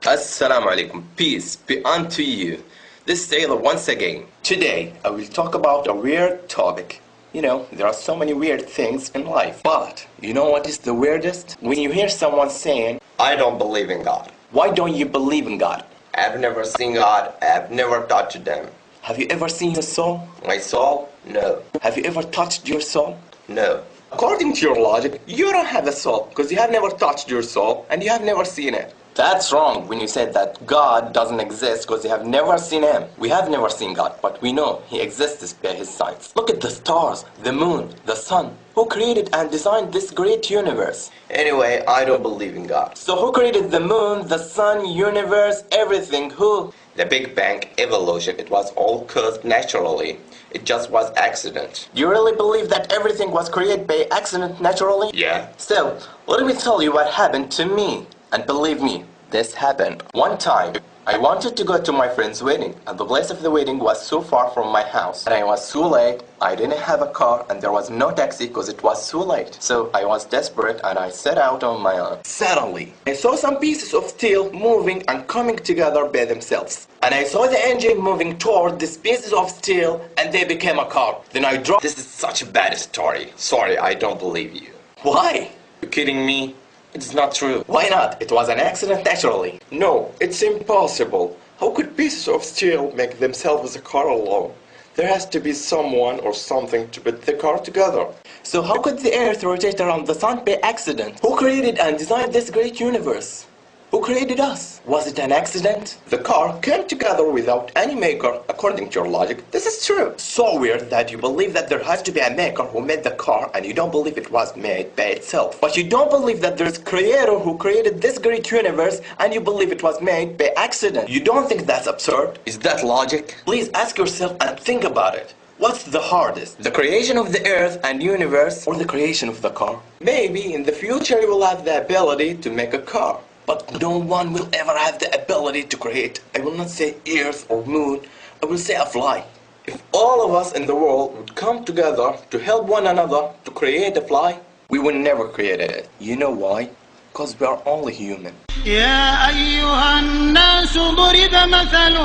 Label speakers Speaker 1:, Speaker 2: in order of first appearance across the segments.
Speaker 1: Assalamu alaikum. Peace be unto you. This is Taylor once again. Today I will talk about a weird topic. You know, there are so many weird things in life. But you know what is the weirdest? When you hear someone saying, I don't believe in God. Why don't you believe in God?
Speaker 2: I've never seen God. I've never touched them.
Speaker 1: Have you ever seen your soul?
Speaker 2: My soul? No.
Speaker 1: Have you ever touched your soul?
Speaker 2: No.
Speaker 1: According to your logic, you don't have a soul because you have never touched your soul and you have never seen it. That's wrong when you said that God doesn't exist because you have never seen Him. We have never seen God, but we know He exists by His signs. Look at the stars, the moon, the sun. Who created and designed this great universe?
Speaker 2: Anyway, I don't believe in God.
Speaker 1: So who created the moon, the sun, universe, everything? Who?
Speaker 2: The Big Bang, evolution, it was all caused naturally. It just was accident.
Speaker 1: You really believe that everything was created by accident naturally?
Speaker 2: Yeah.
Speaker 1: So, let me tell you what happened to me. And believe me, this happened. One time, I wanted to go to my friend's wedding, and the place of the wedding was so far from my house. And I was so late, I didn't have a car, and there was no taxi because it was so late. So I was desperate, and I set out on my own. Suddenly, I saw some pieces of steel moving and coming together by themselves. And I saw the engine moving toward these pieces of steel, and they became a car. Then I dropped.
Speaker 2: This is such a bad story. Sorry, I don't believe you.
Speaker 1: Why?
Speaker 2: You kidding me? It's not true.
Speaker 1: Why not? It was an accident naturally.
Speaker 3: No, it's impossible. How could pieces of steel make themselves a car alone? There has to be someone or something to put the car together.
Speaker 1: So how could the earth rotate around the sun by accident? Who created and designed this great universe? Who created us? Was it an accident?
Speaker 3: The car came together without any maker, according to your logic. This is true.
Speaker 1: So weird that you believe that there has to be a maker who made the car and you don't believe it was made by itself. But you don't believe that there's a creator who created this great universe and you believe it was made by accident. You don't think that's absurd?
Speaker 2: Is that logic?
Speaker 1: Please ask yourself and think about it. What's the hardest? The creation of the earth and universe or the creation of the car?
Speaker 3: Maybe in the future you will have the ability to make a car.
Speaker 1: But no one will ever have the ability to create. I will not say earth or moon, I will say a fly.
Speaker 3: If all of us in the world would come together to help one another to create a fly,
Speaker 1: we would never create it. You know why? Because we are only human.
Speaker 4: يا أيها الناس ضرب مثل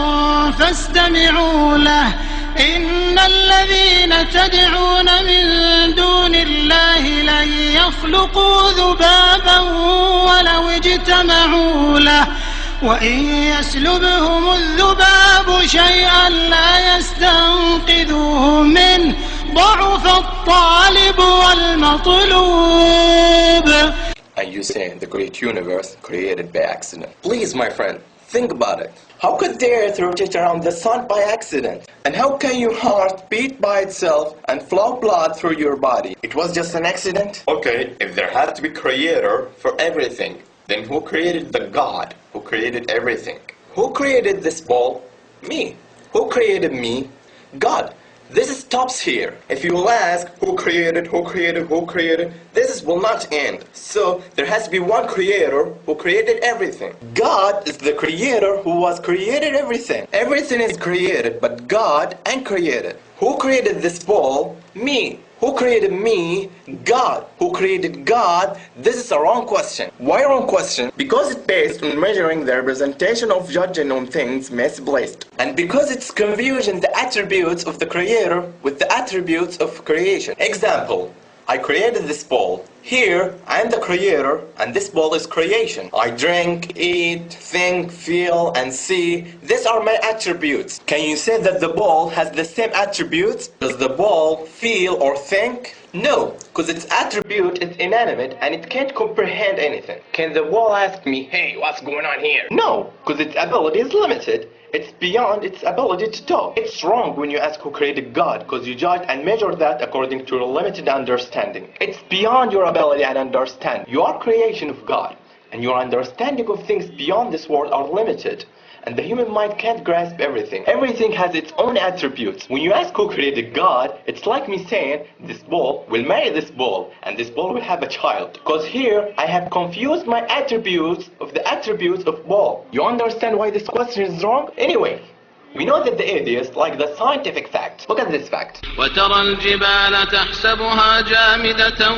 Speaker 4: فاستمعوا له إن الذين تدعون من دون الله لن يخلقوا ذبابا ولو اجتمعوا له وإن يسلبهم الذباب شيئا لا يستنقذوه منه ضعف الطالب والمطلوب.
Speaker 1: And you say the great universe created by accident. Please, my friend, think about it. How could the earth rotate around the sun by accident? And how can your heart beat by itself and flow blood through your body? It was just an accident?
Speaker 2: Okay, if there had to be creator for everything, then who created the God who created everything?
Speaker 1: Who created this ball? Me. Who created me? God. This stops here. If you will ask who created, this will not end. So there has to be one creator who created everything. God is the creator who was created everything. Everything is created, but God ain't created. Who created this ball? Me. Who created me? God. Who created God? This is a wrong question. Why wrong question? Because it's based on measuring the representation of judging on things misplaced. And because it's confusing the attributes of the creator with the attributes of creation. Example. I created this ball. Here, I am the creator, and this ball is creation. I drink, eat, think, feel, and see. These are my attributes. Can you say that the ball has the same attributes? Does the ball feel or think? No, because its attribute is inanimate and it can't comprehend anything. Can the ball ask me, hey, what's going on here? No, because its ability is limited. It's beyond its ability to talk. It's wrong when you ask who created God, because you judge and measure that according to your limited understanding. It's beyond your ability and understanding. You are creation of God, and your understanding of things beyond this world are limited. And the human mind can't grasp everything. Everything has its own attributes. When you ask who created God, it's like me saying, this ball will marry this ball, and this ball will have a child. Because here, I have confused my attributes of the attributes of ball. You understand why this question is wrong? Anyway, we know that the atheists like the scientific fact. Look at this fact.
Speaker 4: وترى الجبال تحسبها جامدة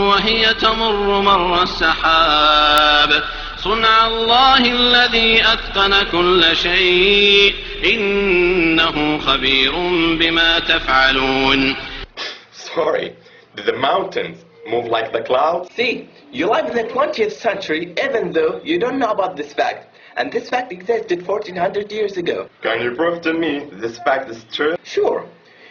Speaker 4: وهي تمر مر السحاب السحاب صنع الله الذي أتقن كل شيء إنه خبير بما تفعلون.
Speaker 3: Sorry, did the mountains move like the clouds?
Speaker 1: See, you live in the 20th century even though you don't know about this fact. And this fact existed 1400 years ago.
Speaker 3: Can you prove to me this fact is true?
Speaker 1: Sure.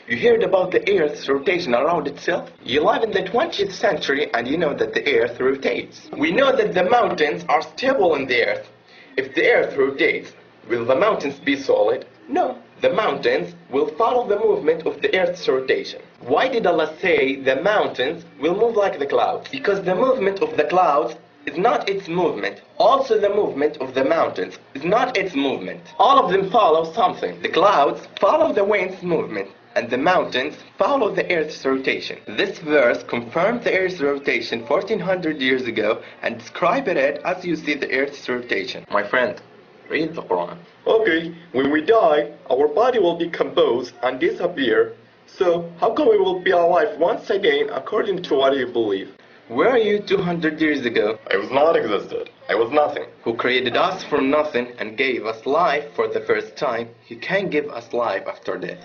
Speaker 1: You heard about the Earth's rotation around itself? You live in the 20th century and you know that the Earth rotates. We know that the mountains are stable in the Earth. If the Earth rotates, will the mountains be solid? No. The mountains will follow the movement of the Earth's rotation. Why did Allah say the mountains will move like the clouds? Because the movement of the clouds is not its movement. Also the movement of the mountains is not its movement. All of them follow something. The clouds follow the wind's movement, and the mountains follow the Earth's rotation. This verse confirmed the Earth's rotation 1400 years ago and described it as you see the Earth's rotation. My friend, read the Quran.
Speaker 3: Okay, when we die, our body will decompose and disappear. So, how come we will be alive once again according to what you believe?
Speaker 1: Where are you 200 years ago?
Speaker 3: I was not existed. I was nothing.
Speaker 1: Who created us from nothing and gave us life for the first time, He can give us life after death.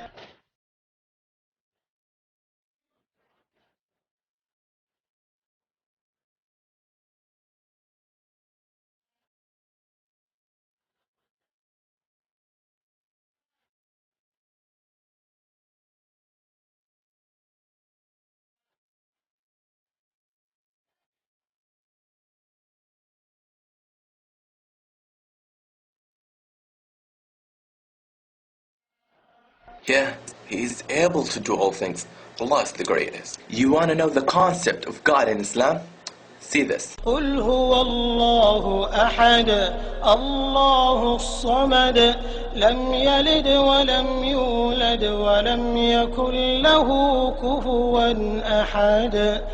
Speaker 1: Yeah, He is able to do all things. Allah is the greatest. You want to know the concept of God in Islam? See this.
Speaker 5: قل هو الله أحد الله الصمد لم يلد ولم يولد ولم يكن له كفوا أحد.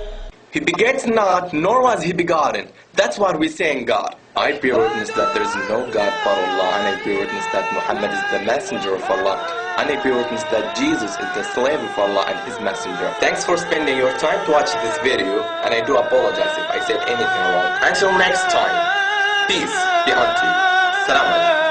Speaker 1: He begets not, nor was He begotten. That's what we say in God. I bear witness that there is no God but Allah, and I bear witness that Muhammad is the messenger of Allah, and I bear witness that Jesus is the slave of Allah and His messenger. Thanks for spending your time to watch this video, and I do apologize if I said anything wrong. Until next time, peace be unto you. Salam alaikum.